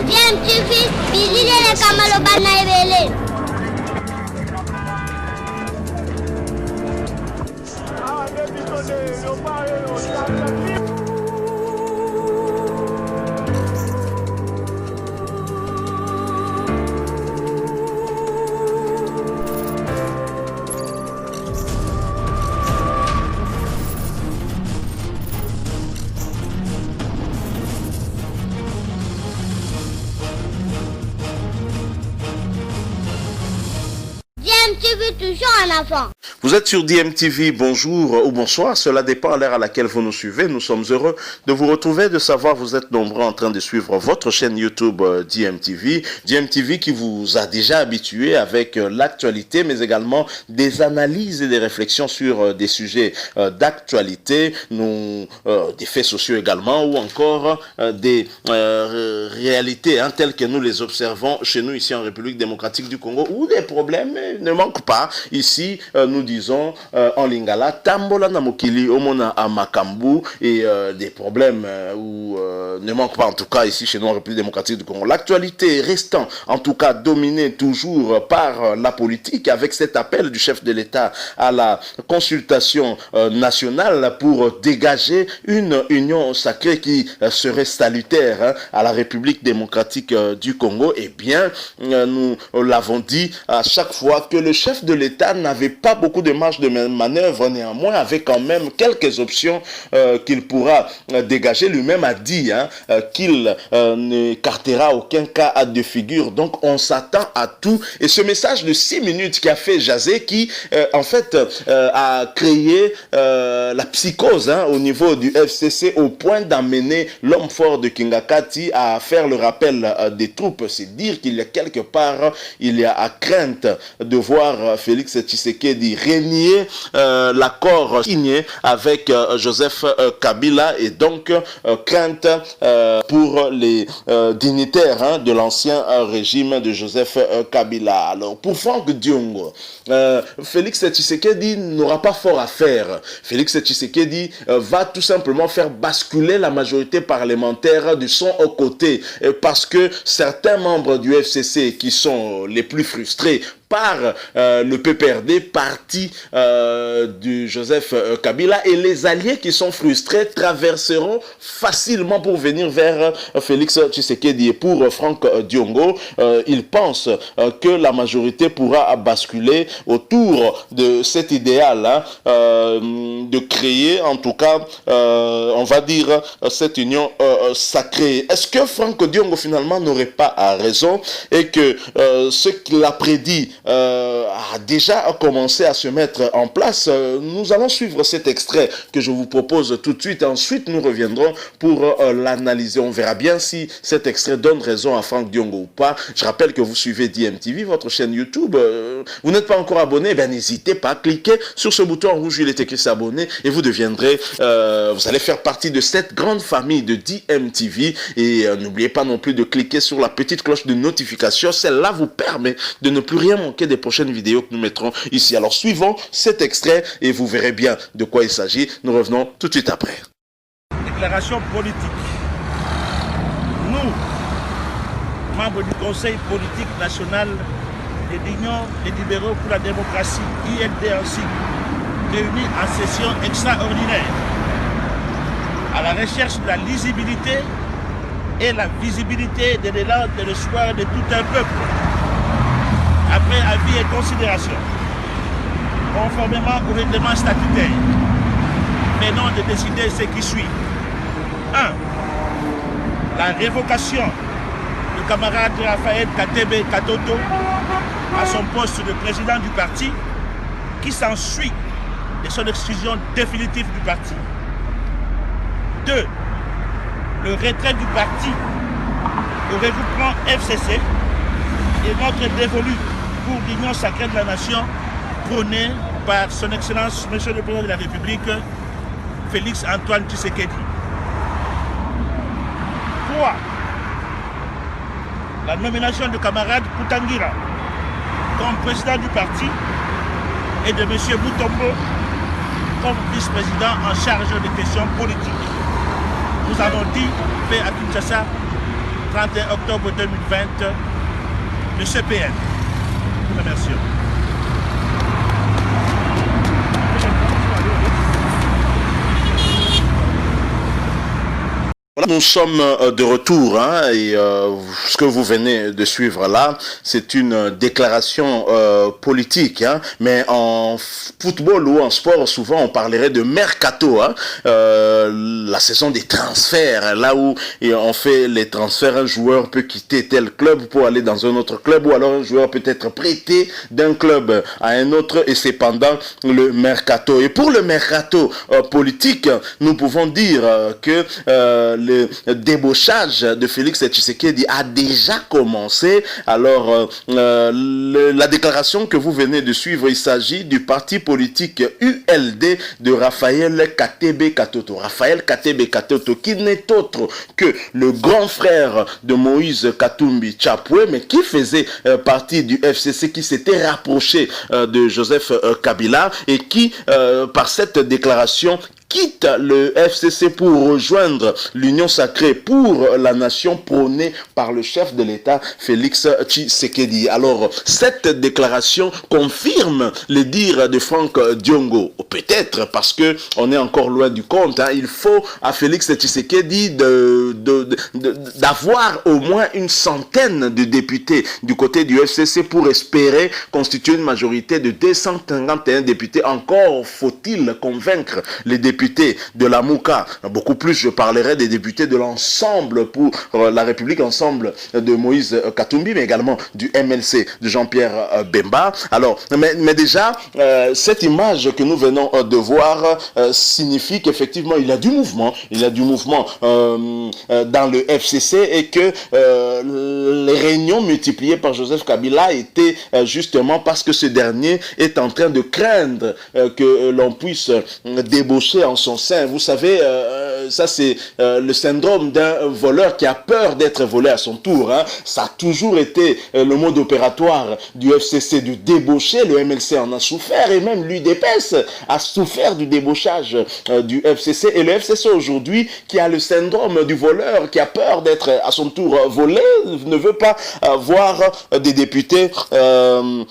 DMTV, Bilile Kamalo Banaibele. DMTV toujours en avant. Vous êtes sur DMTV, bonjour ou bonsoir, cela dépend à l'heure à laquelle vous nous suivez. Nous sommes heureux de vous retrouver, de savoir vous êtes nombreux en train de suivre votre chaîne YouTube DMTV. DMTV qui vous a déjà habitué avec l'actualité, mais également des analyses et des réflexions sur des sujets d'actualité, des faits sociaux également, ou encore des réalités telles que nous les observons chez nous ici en République démocratique du Congo, où des problèmes ne manquent pas. Ici, nous disons en lingala tambola na mokili omona à Makambu, et des problèmes ne manquent pas en tout cas ici chez nous en République démocratique du Congo. L'actualité restant en tout cas dominée toujours par la politique, avec cet appel du chef de l'État à la consultation nationale pour dégager une union sacrée qui serait salutaire à la République démocratique du Congo. Eh bien, nous l'avons dit à chaque fois que le chef de l'État n'avait pas beaucoup de marge de manœuvre, néanmoins avait quand même quelques options qu'il pourra dégager. Lui-même a dit qu'il n'écartera aucun cas de figure. Donc on s'attend à tout. Et ce message de 6 minutes qui a fait jaser, qui en fait a créé la psychose au niveau du FCC, au point d'amener l'homme fort de Kingakati à faire le rappel des troupes. C'est dire qu'il y a quelque part, il y a à crainte de voir Félix Tshisekedi renier l'accord signé avec Joseph Kabila, et donc crainte pour les dignitaires de l'ancien régime de Joseph Kabila. Alors pour Franck Diongo, Félix Tshisekedi n'aura pas fort à faire. Félix Tshisekedi va tout simplement faire basculer la majorité parlementaire de son côté, parce que certains membres du FCC qui sont les plus frustrés par le PPRD, parti du Joseph Kabila, et les alliés qui sont frustrés traverseront facilement pour venir vers Félix Tshisekedi. Et pour Franck Diongo, il pense que la majorité pourra basculer autour de cet idéal de créer, en tout cas, on va dire, cette union sacrée. Est-ce que Franck Diongo finalement n'aurait pas raison, et que ce qu'il a prédit a déjà commencé à se mettre en place? Nous allons suivre cet extrait que je vous propose tout de suite. Ensuite, nous reviendrons pour l'analyser. On verra bien si cet extrait donne raison à Franck Diongo ou pas. Je rappelle que vous suivez DMTV, votre chaîne YouTube. Vous n'êtes pas encore abonné, ben n'hésitez pas à cliquer sur ce bouton rouge, il est écrit s'abonner, et vous deviendrez, vous allez faire partie de cette grande famille de DMTV. Et n'oubliez pas non plus de cliquer sur la petite cloche de notification. Celle-là vous permet de ne plus rien manquer des prochaines vidéos que nous mettrons ici. Alors suivons cet extrait et vous verrez bien de quoi il s'agit. Nous revenons tout de suite après. Déclaration politique. Nous, membres du Conseil politique national de l'Union des libéraux pour la démocratie, ILD ainsi, réunis en session extraordinaire à la recherche de la lisibilité et la visibilité de l'élan de l'espoir de tout un peuple, après avis et considération, conformément au règlement statutaire, mais non de décider ce qui suit. 1. La révocation du camarade Raphaël Katebe Katoto à son poste de président du parti, qui s'ensuit de son exclusion définitive du parti. 2. Le retrait du parti au regroupement FCC et notre dévolu pour l'union sacrée de la nation prônée par son Excellence, Monsieur le Président de la République, Félix Antoine Tshisekedi. 3. La nomination du camarade Koutangira comme président du parti et de M. Mutombo comme vice-président en charge des questions politiques. nous avons dit, fait à Kinshasa, 31 octobre 2020, le CPN. Nous remercions. Voilà, nous sommes de retour et ce que vous venez de suivre là, c'est une déclaration politique, mais en football ou en sport, souvent on parlerait de mercato, la saison des transferts, là où on fait les transferts, un joueur peut quitter tel club pour aller dans un autre club, ou alors un joueur peut être prêté d'un club à un autre, et c'est pendant le mercato. Et pour le mercato politique, nous pouvons dire que le débauchage de Félix Tshisekedi a déjà commencé. Alors, la déclaration que vous venez de suivre, il s'agit du parti politique ULD de Raphaël Katebe Katoto. Raphaël Katebe Katoto, qui n'est autre que le grand frère de Moïse Katumbi Chapwe, mais qui faisait partie du FCC, qui s'était rapproché de Joseph Kabila, et qui, par cette déclaration, quitte le FCC pour rejoindre l'Union sacrée pour la nation prônée par le chef de l'État, Félix Tshisekedi. Alors, cette déclaration confirme les dires de Franck Diongo. Peut-être parce que on est encore loin du compte. Il faut à Félix Tshisekedi d'avoir au moins une centaine de députés du côté du FCC pour espérer constituer une majorité de 251 députés. Encore faut-il convaincre les députés de la Mouka. Beaucoup plus, je parlerai des députés de l'ensemble pour la République, ensemble de Moïse Katumbi, mais également du MLC de Jean-Pierre Bemba. Alors, mais déjà, cette image que nous venons de voir signifie qu'effectivement, il y a du mouvement. Il y a du mouvement dans le FCC, et que les réunions multipliées par Joseph Kabila étaient justement parce que ce dernier est en train de craindre que l'on puisse débaucher en son sein. Vous savez, ça c'est le syndrome d'un voleur qui a peur d'être volé à son tour. Ça a toujours été le mode opératoire du FCC, du débaucher. Le MLC en a souffert, et même l'UDPS a souffert du débauchage du FCC. Et le FCC aujourd'hui, qui a le syndrome du voleur, qui a peur d'être à son tour volé, ne veut pas voir des députés de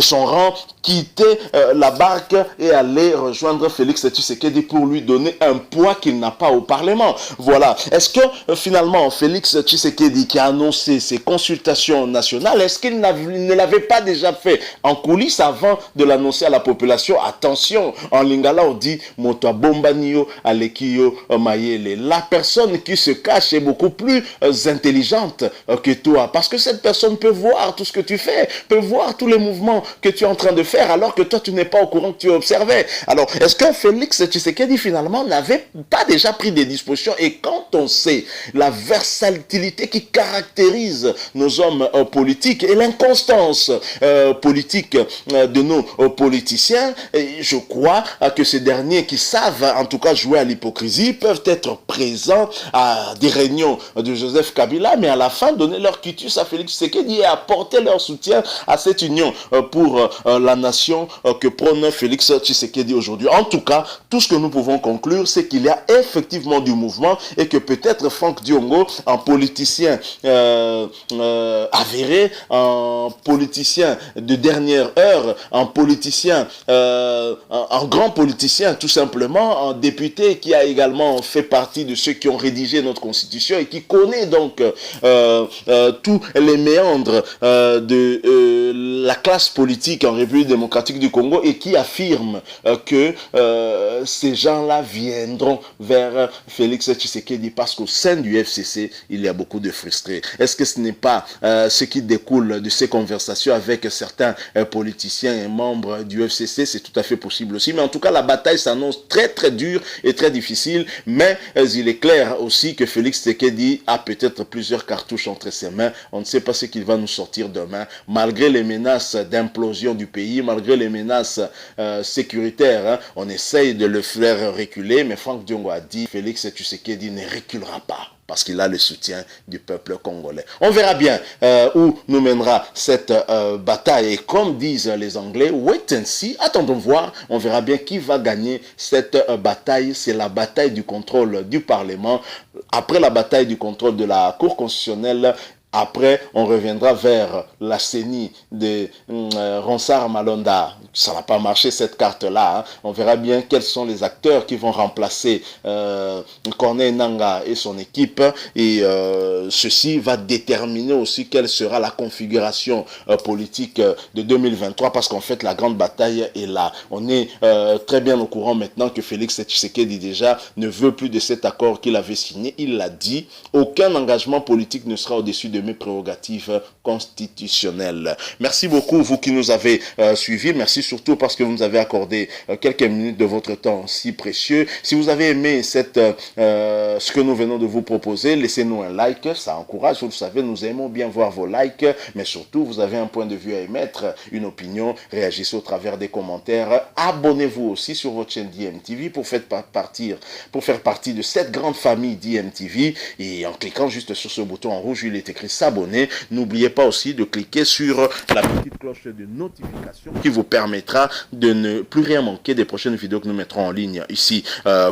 son rang quitter la barque et aller rejoindre Félix Tshisekedi pour lui donner un poids qu'il n'a pas au Parlement. Voilà. Est-ce que finalement Félix Tshisekedi, qui a annoncé ses consultations nationales, est-ce qu'il ne l'avait pas déjà fait en coulisses avant de l'annoncer à la population? Attention, en lingala on dit Moto Bombanio Alekio Mayele. La personne qui se cache est beaucoup plus intelligente que toi, parce que cette personne peut voir tout ce que tu fais, peut voir tous les mouvements que tu es en train de faire, alors que toi tu n'es pas au courant, que tu observais. Alors, est-ce que Félix Tshisekedi finalement n'avait pas déjà pris des dispositions? Et quand on sait la versatilité qui caractérise nos hommes politiques et l'inconstance politique de nos politiciens, je crois que ces derniers qui savent en tout cas jouer à l'hypocrisie peuvent être présents à des réunions de Joseph Kabila, mais à la fin donner leur quitus à Félix Tshisekedi et apporter leur soutien à cette union pour la nation que prône Félix Tshisekedi aujourd'hui. En tout cas, tout ce que nous pouvons conclure, c'est qu'il y a effectivement du mouvement, et que peut-être Franck Diongo, un politicien avéré, un politicien de dernière heure, un politicien, un grand politicien tout simplement, un député qui a également fait partie de ceux qui ont rédigé notre constitution et qui connaît donc tous les méandres de la classe politique en République démocratique du Congo, et qui affirme que ces gens-là viendront vers Félix Tshisekedi parce qu'au sein du FCC, il y a beaucoup de frustrés. Est-ce que ce n'est pas ce qui découle de ces conversations avec certains politiciens et membres du FCC? C'est tout à fait possible aussi. Mais en tout cas, la bataille s'annonce très très dure et très difficile. Mais il est clair aussi que Félix Tshisekedi a peut-être plusieurs cartouches entre ses mains. On ne sait pas ce qu'il va nous sortir demain. Malgré les menaces d'implosion du pays, malgré les menaces sécuritaires, on essaye de le faire reculer, mais Franck Diongo a dit, Félix Tshisekedi ne reculera pas, parce qu'il a le soutien du peuple congolais. On verra bien où nous mènera cette bataille. Et comme disent les Anglais, wait and see, attendons voir. On verra bien qui va gagner cette bataille. C'est la bataille du contrôle du Parlement. Après la bataille du contrôle de la Cour constitutionnelle, après, on reviendra vers la CENI de Ronsard Malonda. Ça n'a pas marché cette carte-là. Hein. On verra bien quels sont les acteurs qui vont remplacer Corneille Nangaa et son équipe. Et ceci va déterminer aussi quelle sera la configuration politique de 2023. Parce qu'en fait, la grande bataille est là. On est très bien au courant maintenant que Félix Tshisekedi déjà ne veut plus de cet accord qu'il avait signé. Il l'a dit. Aucun engagement politique ne sera au-dessus de mes prérogatives constitutionnelles. Merci beaucoup, vous qui nous avez suivis. Merci surtout parce que vous nous avez accordé quelques minutes de votre temps si précieux. Si vous avez aimé ce que nous venons de vous proposer, laissez-nous un like. Ça encourage, vous le savez, nous aimons bien voir vos likes. Mais surtout, vous avez un point de vue à émettre, une opinion. Réagissez au travers des commentaires. Abonnez-vous aussi sur votre chaîne DMTV pour faire partie de cette grande famille DMTV. Et en cliquant juste sur ce bouton en rouge, il est écrit s'abonner. N'oubliez pas aussi de cliquer sur la petite cloche de notification qui vous permettra de ne plus rien manquer des prochaines vidéos que nous mettrons en ligne ici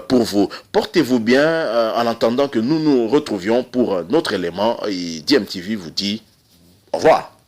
pour vous. Portez-vous bien en attendant que nous nous retrouvions pour notre élément et DMTV vous dit au revoir.